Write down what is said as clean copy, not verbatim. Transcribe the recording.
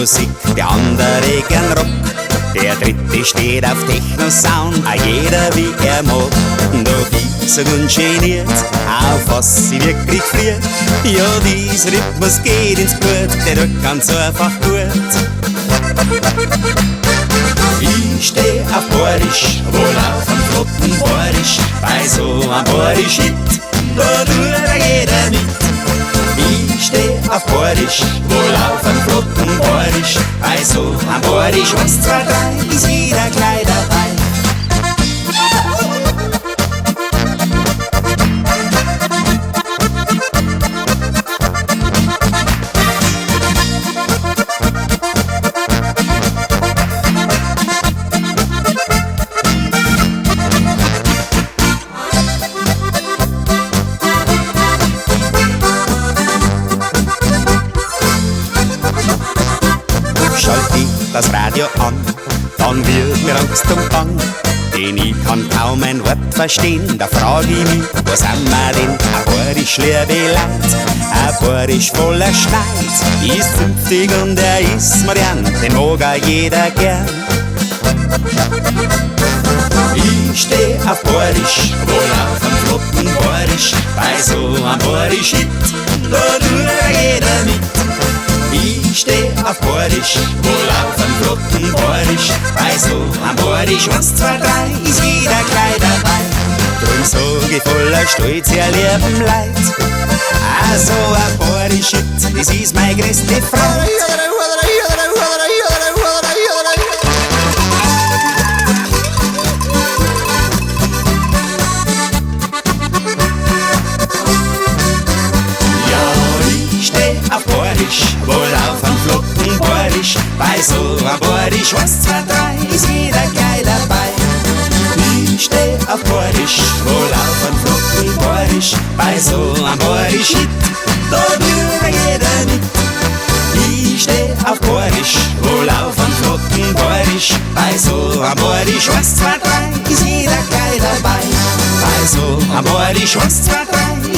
Musik, der andere gern Rock. Der dritte steht auf Techno-Sound, jeder wie er mag. Doch ich sag ungeniert, auf was sie wirklich friert. Ja, dieser Rhythmus geht ins Blut, der tut ganz einfach gut. Ich steh auf Borisch, wohl auf einem flotten Borisch. Bei so einem Borisch-Hit, da tut jeder mit. Ich steh auf Borisch, wohl auf einem flotten Borisch. Bei so einem Borisch, 1, 2, 3, ist jeder gleich dabei. Das Radio an, dann wird mir Angst und Bang, denn ich kann kaum ein Wort verstehen. Da frag ich mich, was sind wir denn? Ein Borisch liebe Leid, ein Borisch voller Schneid. Ist zünftig und er ist modern, den mag auch jeder gern. Ich steh auf Borisch, wohl auf einem flotten Borisch. Bei so einem Borisch-Hit, da tut jeder mit. Ich steh auf Borisch, wohl auf einem flotten Borisch. Bei so einem Borisch, 1, 2, 3, ist jeder gleich dabei. Drum sag ich voller Stolz, ihr lieben Leid, so ein Borisch-Hit, das ist meine größte Freude. Wohl auf einem flotten Borisch, bei so einem Borisch, 1, 2, 3, ist jeder gleich dabei. Ich steh auf Borisch, wohl auf einem flotten Borisch, bei so einem Borisch-Hit, da will jeder mit. Ich steh auf Borisch, wohl auf einem flotten Borisch, bei so einem Borisch, 1, 2, 3, ist jeder gleich dabei. Bei so einem Borisch, 1, 2, 3,